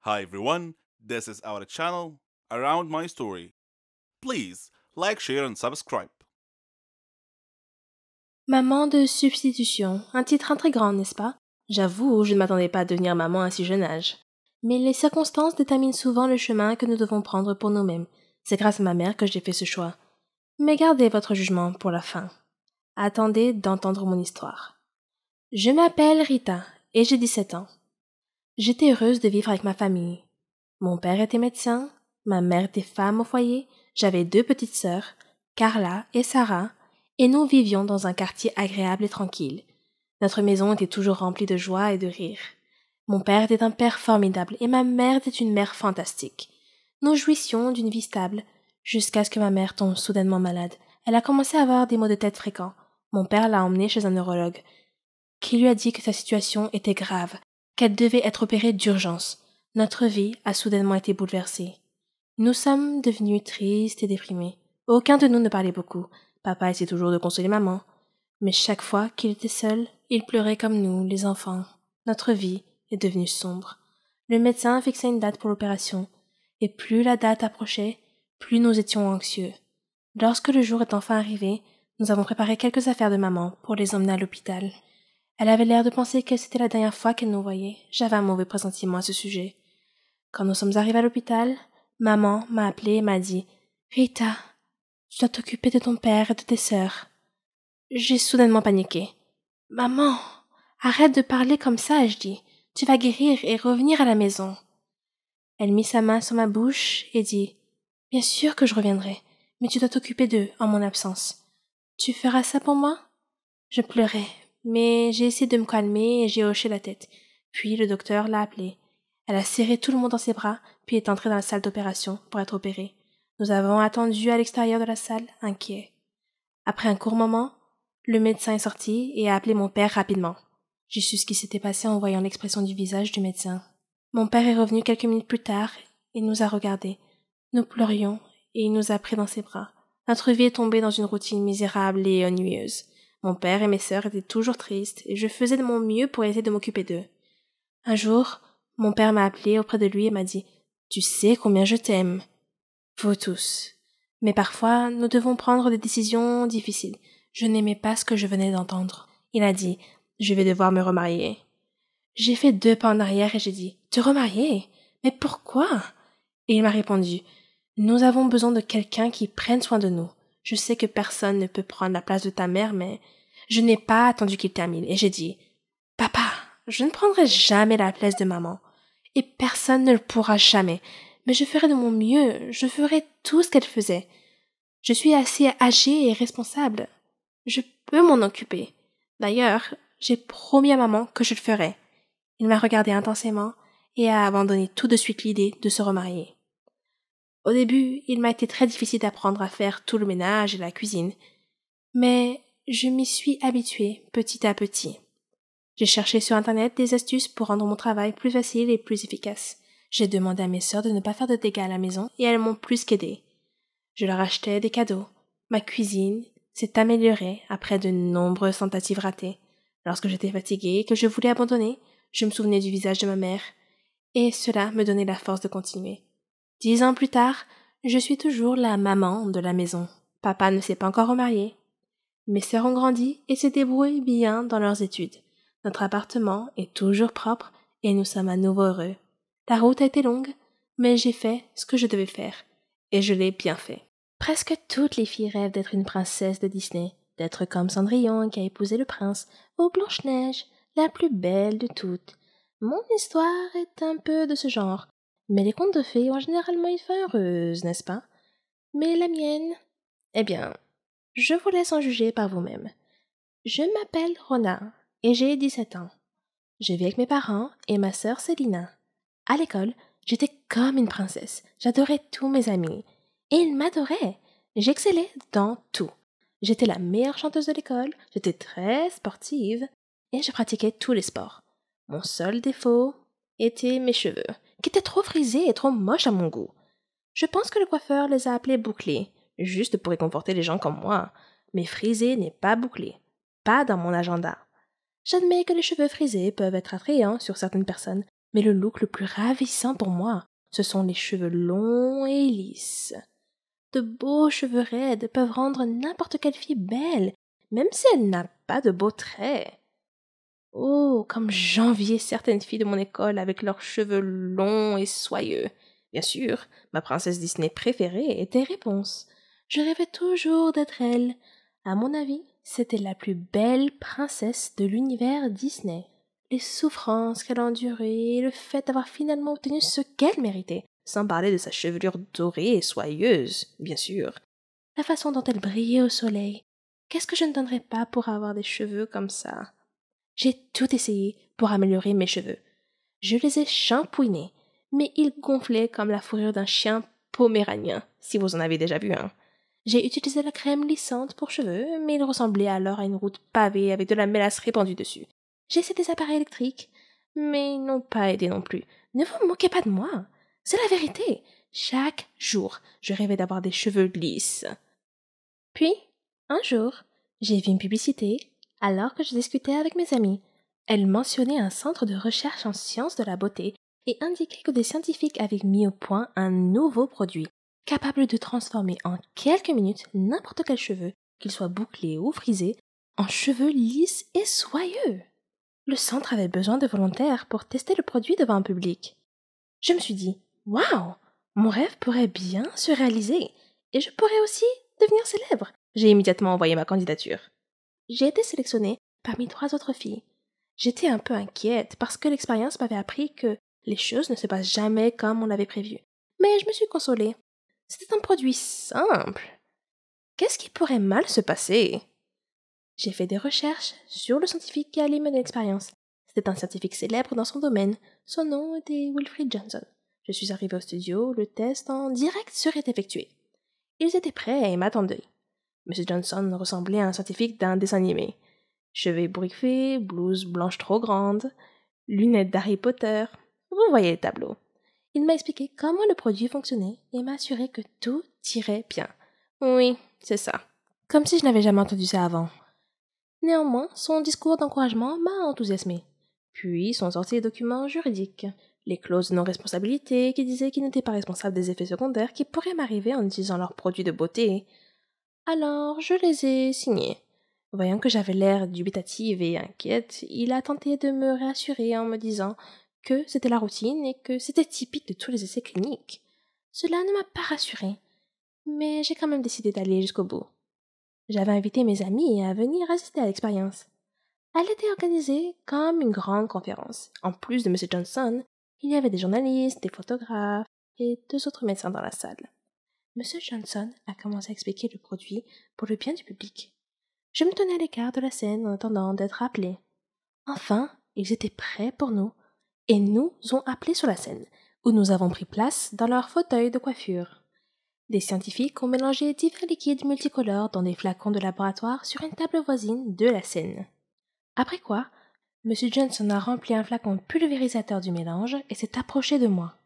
Hi everyone, this is our channel Around My Story. Please like, share and subscribe. Maman de substitution, un titre intriguant, n'est-ce pas? J'avoue, je ne m'attendais pas à devenir maman à un si jeune âge. Mais les circonstances déterminent souvent le chemin que nous devons prendre pour nous-mêmes. C'est grâce à ma mère que j'ai fait ce choix. Mais gardez votre jugement pour la fin. Attendez d'entendre mon histoire. Je m'appelle Rita et j'ai 17 ans. J'étais heureuse de vivre avec ma famille. Mon père était médecin, ma mère était femme au foyer, j'avais 2 petites sœurs, Carla et Sarah, et nous vivions dans un quartier agréable et tranquille. Notre maison était toujours remplie de joie et de rire. Mon père était un père formidable et ma mère était une mère fantastique. Nous jouissions d'une vie stable, jusqu'à ce que ma mère tombe soudainement malade. Elle a commencé à avoir des maux de tête fréquents. Mon père l'a emmenée chez un neurologue, qui lui a dit que sa situation était grave, qu'elle devait être opérée d'urgence. Notre vie a soudainement été bouleversée. Nous sommes devenus tristes et déprimés. Aucun de nous ne parlait beaucoup. Papa essayait toujours de consoler maman. Mais chaque fois qu'il était seul, il pleurait comme nous, les enfants. Notre vie est devenue sombre. Le médecin a fixé une date pour l'opération, et plus la date approchait, plus nous étions anxieux. Lorsque le jour est enfin arrivé, nous avons préparé quelques affaires de maman pour les emmener à l'hôpital. Elle avait l'air de penser que c'était la dernière fois qu'elle nous voyait. J'avais un mauvais pressentiment à ce sujet. Quand nous sommes arrivés à l'hôpital, maman m'a appelée et m'a dit « Rita, tu dois t'occuper de ton père et de tes sœurs. » J'ai soudainement paniqué. « Maman, arrête de parler comme ça, ai-je dit. Tu vas guérir et revenir à la maison. » Elle mit sa main sur ma bouche et dit « Bien sûr que je reviendrai, mais tu dois t'occuper d'eux en mon absence. Tu feras ça pour moi ?» Je pleurais, mais j'ai essayé de me calmer et j'ai hoché la tête. Puis le docteur l'a appelée. Elle a serré tout le monde dans ses bras, puis est entrée dans la salle d'opération pour être opérée. Nous avons attendu à l'extérieur de la salle, inquiets. Après un court moment, le médecin est sorti et a appelé mon père rapidement. J'ai su ce qui s'était passé en voyant l'expression du visage du médecin. Mon père est revenu quelques minutes plus tard et nous a regardés. Nous pleurions et il nous a pris dans ses bras. Notre vie est tombée dans une routine misérable et ennuyeuse. Mon père et mes sœurs étaient toujours tristes et je faisais de mon mieux pour essayer de m'occuper d'eux. Un jour, mon père m'a appelé auprès de lui et m'a dit « Tu sais combien je t'aime. » Vous tous. Mais parfois, nous devons prendre des décisions difficiles. Je n'aimais pas ce que je venais d'entendre. Il a dit « Je vais devoir me remarier. » J'ai fait 2 pas en arrière et j'ai dit « Te remarier? Mais pourquoi ?» Et il m'a répondu « Nous avons besoin de quelqu'un qui prenne soin de nous. Je sais que personne ne peut prendre la place de ta mère, mais je n'ai pas attendu qu'il termine. » Et j'ai dit « Papa, je ne prendrai jamais la place de maman. Et personne ne le pourra jamais. Mais je ferai de mon mieux. Je ferai tout ce qu'elle faisait. Je suis assez âgée et responsable. Je peux m'en occuper. D'ailleurs, j'ai promis à maman que je le ferai. » Il m'a regardé intensément et a abandonné tout de suite l'idée de se remarier. Au début, il m'a été très difficile d'apprendre à faire tout le ménage et la cuisine, mais je m'y suis habituée petit à petit. J'ai cherché sur Internet des astuces pour rendre mon travail plus facile et plus efficace. J'ai demandé à mes sœurs de ne pas faire de dégâts à la maison et elles m'ont plus qu'aidée. Je leur achetais des cadeaux. Ma cuisine s'est améliorée après de nombreuses tentatives ratées. Lorsque j'étais fatiguée et que je voulais abandonner, je me souvenais du visage de ma mère, et cela me donnait la force de continuer. 10 ans plus tard, je suis toujours la maman de la maison. Papa ne s'est pas encore remarié. Mes sœurs ont grandi et se débrouillent bien dans leurs études. Notre appartement est toujours propre et nous sommes à nouveau heureux. La route a été longue, mais j'ai fait ce que je devais faire, et je l'ai bien fait. Presque toutes les filles rêvent d'être une princesse de Disney, d'être comme Cendrillon qui a épousé le prince, ou Blanche-Neige, la plus belle de toutes. Mon histoire est un peu de ce genre, mais les contes de fées ont généralement une fin heureuse, n'est-ce pas? Mais la mienne... Eh bien, je vous laisse en juger par vous-même. Je m'appelle Rona, et j'ai 17 ans. Je vis avec mes parents et ma sœur Célina. À l'école, j'étais comme une princesse. J'adorais tous mes amis. Et ils m'adoraient. J'excellais dans tout. J'étais la meilleure chanteuse de l'école, j'étais très sportive, et je pratiquais tous les sports. Mon seul défaut étaient mes cheveux, qui étaient trop frisés et trop moches à mon goût. Je pense que le coiffeur les a appelés bouclés, juste pour réconforter les gens comme moi. Mais frisé n'est pas bouclé. Pas dans mon agenda. J'admets que les cheveux frisés peuvent être attrayants sur certaines personnes, Mais le look le plus ravissant pour moi, ce sont les cheveux longs et lisses. De beaux cheveux raides peuvent rendre n'importe quelle fille belle, même si elle n'a pas de beaux traits. Oh, comme j'enviais certaines filles de mon école avec leurs cheveux longs et soyeux. Bien sûr, ma princesse Disney préférée était Réponse. Je rêvais toujours d'être elle. À mon avis, c'était la plus belle princesse de l'univers Disney. Les souffrances qu'elle a endurées et le fait d'avoir finalement obtenu ce qu'elle méritait, sans parler de sa chevelure dorée et soyeuse, bien sûr. La façon dont elle brillait au soleil. Qu'est-ce que je ne donnerais pas pour avoir des cheveux comme ça? J'ai tout essayé pour améliorer mes cheveux. Je les ai shampouinés, mais ils gonflaient comme la fourrure d'un chien poméranien, si vous en avez déjà vu un. J'ai utilisé la crème lissante pour cheveux, mais ils ressemblaient alors à une route pavée avec de la mélasse répandue dessus. J'ai essayé des appareils électriques, mais ils n'ont pas aidé non plus. Ne vous moquez pas de moi. C'est la vérité. Chaque jour, je rêvais d'avoir des cheveux lisses. Puis, un jour, j'ai vu une publicité alors que je discutais avec mes amis. Elle mentionnait un centre de recherche en sciences de la beauté et indiquait que des scientifiques avaient mis au point un nouveau produit capable de transformer en quelques minutes n'importe quel cheveu, qu'il soit bouclé ou frisé, en cheveux lisses et soyeux. Le centre avait besoin de volontaires pour tester le produit devant un public. Je me suis dit, waouh, mon rêve pourrait bien se réaliser et je pourrais aussi devenir célèbre. J'ai immédiatement envoyé ma candidature. J'ai été sélectionnée parmi 3 autres filles. J'étais un peu inquiète parce que l'expérience m'avait appris que les choses ne se passent jamais comme on l'avait prévu. Mais je me suis consolée. C'était un produit simple. Qu'est-ce qui pourrait mal se passer? J'ai fait des recherches sur le scientifique qui allait mener l'expérience. C'était un scientifique célèbre dans son domaine. Son nom était Wilfred Johnson. Je suis arrivée au studio, le test en direct serait effectué. Ils étaient prêts et m'attendaient. M. Johnson ressemblait à un scientifique d'un dessin animé. Cheveux ébouriffés, blouse blanche trop grande, lunettes d'Harry Potter. Vous voyez le tableau. Il m'a expliqué comment le produit fonctionnait et m'a assuré que tout irait bien. Oui, c'est ça. Comme si je n'avais jamais entendu ça avant. Néanmoins, son discours d'encouragement m'a enthousiasmé. Puis sont sortis les documents juridiques, les clauses de non-responsabilité qui disaient qu'ils n'étaient pas responsables des effets secondaires qui pourraient m'arriver en utilisant leurs produits de beauté. Alors, je les ai signés. Voyant que j'avais l'air dubitative et inquiète, il a tenté de me rassurer en me disant que c'était la routine et que c'était typique de tous les essais cliniques. Cela ne m'a pas rassurée, mais j'ai quand même décidé d'aller jusqu'au bout. J'avais invité mes amis à venir assister à l'expérience. Elle était organisée comme une grande conférence. En plus de M. Johnson, il y avait des journalistes, des photographes et 2 autres médecins dans la salle. M. Johnson a commencé à expliquer le produit pour le bien du public. Je me tenais à l'écart de la scène en attendant d'être appelé. Enfin, ils étaient prêts pour nous et nous ont appelés sur la scène, où nous avons pris place dans leurs fauteuils de coiffure. Des scientifiques ont mélangé divers liquides multicolores dans des flacons de laboratoire sur une table voisine de la scène. Après quoi, M. Johnson a rempli un flacon pulvérisateur du mélange et s'est approché de moi.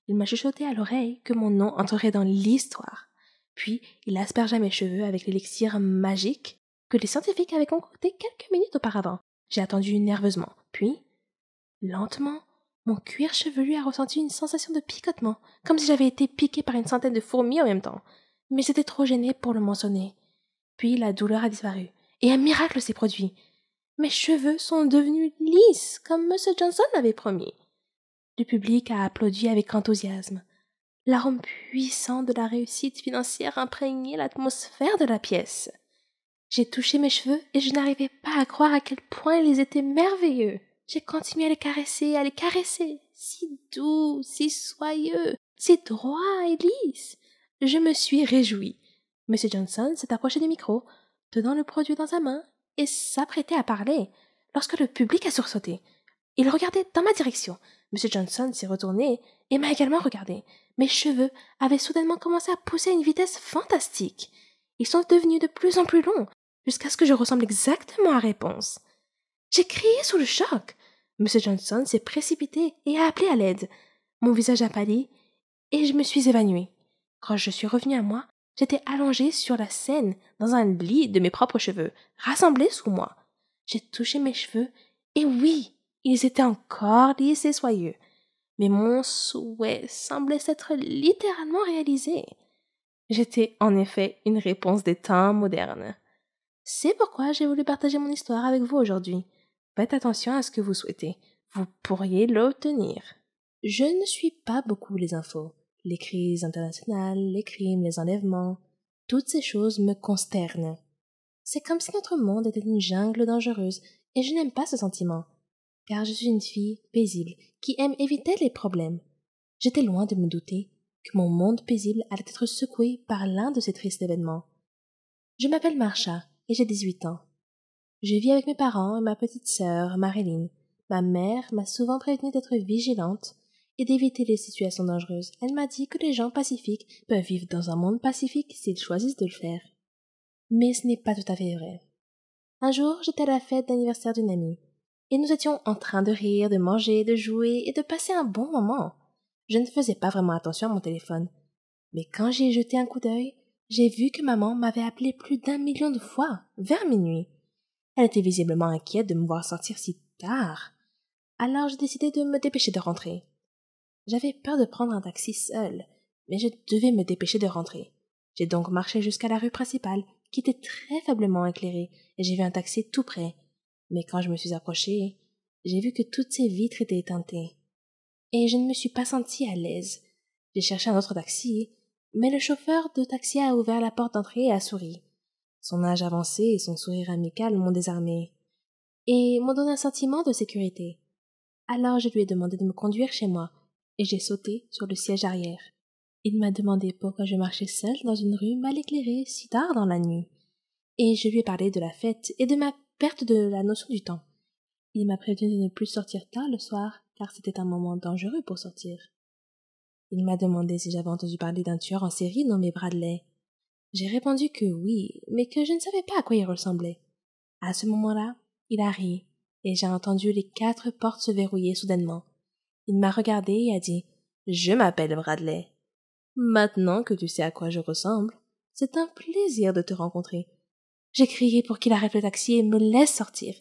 Il m'a chuchoté à l'oreille que mon nom entrerait dans l'histoire. Puis, il aspergea mes cheveux avec l'élixir magique que les scientifiques avaient concocté quelques minutes auparavant. J'ai attendu nerveusement. Puis, lentement, mon cuir chevelu a ressenti une sensation de picotement, comme si j'avais été piquée par une centaine de fourmis en même temps. Mais j'étais trop gênée pour le mentionner. Puis la douleur a disparu, et un miracle s'est produit. Mes cheveux sont devenus lisses, comme M. Johnson l'avait promis. Le public a applaudi avec enthousiasme. L'arôme puissant de la réussite financière imprégnait l'atmosphère de la pièce. J'ai touché mes cheveux et je n'arrivais pas à croire à quel point ils étaient merveilleux. J'ai continué à les caresser, si doux, si soyeux, si droits et lisses. Je me suis réjouie. M. Johnson s'est approché du micro, tenant le produit dans sa main, et s'apprêtait à parler, lorsque le public a sursauté. Il regardait dans ma direction. M. Johnson s'est retourné et m'a également regardé. Mes cheveux avaient soudainement commencé à pousser à une vitesse fantastique. Ils sont devenus de plus en plus longs, jusqu'à ce que je ressemble exactement à Réponse. J'ai crié sous le choc. M. Johnson s'est précipité et a appelé à l'aide. Mon visage a pâli et je me suis évanouie. Quand je suis revenue à moi, j'étais allongée sur la scène dans un lit de mes propres cheveux, rassemblés sous moi. J'ai touché mes cheveux et oui, ils étaient encore lisses et soyeux. mais mon souhait semblait s'être littéralement réalisé. J'étais en effet une réponse des temps modernes. C'est pourquoi j'ai voulu partager mon histoire avec vous aujourd'hui. Faites attention à ce que vous souhaitez. Vous pourriez l'obtenir. Je ne suis pas beaucoup les infos. Les crises internationales, les crimes, les enlèvements, toutes ces choses me consternent. C'est comme si notre monde était une jungle dangereuse, et je n'aime pas ce sentiment, car je suis une fille paisible qui aime éviter les problèmes. J'étais loin de me douter que mon monde paisible allait être secoué par l'un de ces tristes événements. Je m'appelle Marsha, et j'ai 18 ans. Je vis avec mes parents et ma petite sœur, Marilyn. Ma mère m'a souvent prévenue d'être vigilante et d'éviter les situations dangereuses. Elle m'a dit que les gens pacifiques peuvent vivre dans un monde pacifique s'ils choisissent de le faire. Mais ce n'est pas tout à fait vrai. Un jour, j'étais à la fête d'anniversaire d'une amie, et nous étions en train de rire, de manger, de jouer et de passer un bon moment. Je ne faisais pas vraiment attention à mon téléphone, mais quand j'y ai jeté un coup d'œil, j'ai vu que maman m'avait appelé plus d'1 million de fois, vers minuit. Elle était visiblement inquiète de me voir sortir si tard. Alors j'ai décidé de me dépêcher de rentrer. J'avais peur de prendre un taxi seul, mais je devais me dépêcher de rentrer. J'ai donc marché jusqu'à la rue principale, qui était très faiblement éclairée, et j'ai vu un taxi tout près. Mais quand je me suis approchée, j'ai vu que toutes ses vitres étaient éteintées. Et je ne me suis pas sentie à l'aise. J'ai cherché un autre taxi, mais le chauffeur de taxi a ouvert la porte d'entrée et a souri. Son âge avancé et son sourire amical m'ont désarmé, et m'ont donné un sentiment de sécurité. Alors je lui ai demandé de me conduire chez moi, et j'ai sauté sur le siège arrière. Il m'a demandé pourquoi je marchais seule dans une rue mal éclairée si tard dans la nuit, et je lui ai parlé de la fête et de ma perte de la notion du temps. Il m'a prévenu de ne plus sortir tard le soir, car c'était un moment dangereux pour sortir. Il m'a demandé si j'avais entendu parler d'un tueur en série nommé Bradley. J'ai répondu que oui, mais que je ne savais pas à quoi il ressemblait. À ce moment-là, il a ri, et j'ai entendu les 4 portes se verrouiller soudainement. Il m'a regardé et a dit « Je m'appelle Bradley. Maintenant que tu sais à quoi je ressemble, c'est un plaisir de te rencontrer. » J'ai crié pour qu'il arrête le taxi et me laisse sortir.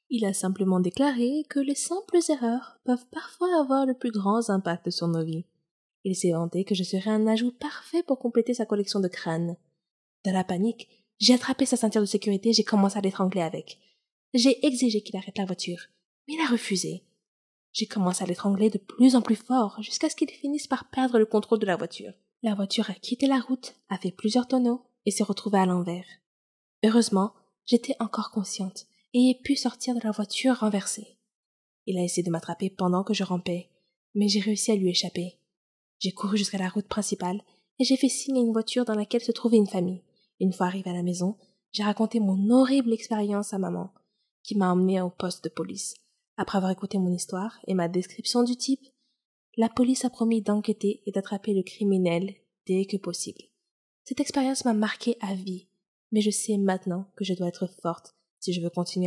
Il a simplement déclaré que les simples erreurs peuvent parfois avoir le plus grand impact sur nos vies. Il s'est vanté que je serais un ajout parfait pour compléter sa collection de crânes. Dans la panique, j'ai attrapé sa ceinture de sécurité et j'ai commencé à l'étrangler avec. J'ai exigé qu'il arrête la voiture, mais il a refusé. J'ai commencé à l'étrangler de plus en plus fort jusqu'à ce qu'il finisse par perdre le contrôle de la voiture. La voiture a quitté la route, a fait plusieurs tonneaux et s'est retrouvée à l'envers. Heureusement, j'étais encore consciente et ai pu sortir de la voiture renversée. Il a essayé de m'attraper pendant que je rampais, mais j'ai réussi à lui échapper. J'ai couru jusqu'à la route principale et j'ai fait signe à une voiture dans laquelle se trouvait une famille. Une fois arrivée à la maison, j'ai raconté mon horrible expérience à maman, qui m'a emmenée au poste de police. Après avoir écouté mon histoire et ma description du type, la police a promis d'enquêter et d'attraper le criminel dès que possible. Cette expérience m'a marquée à vie, mais je sais maintenant que je dois être forte si je veux continuer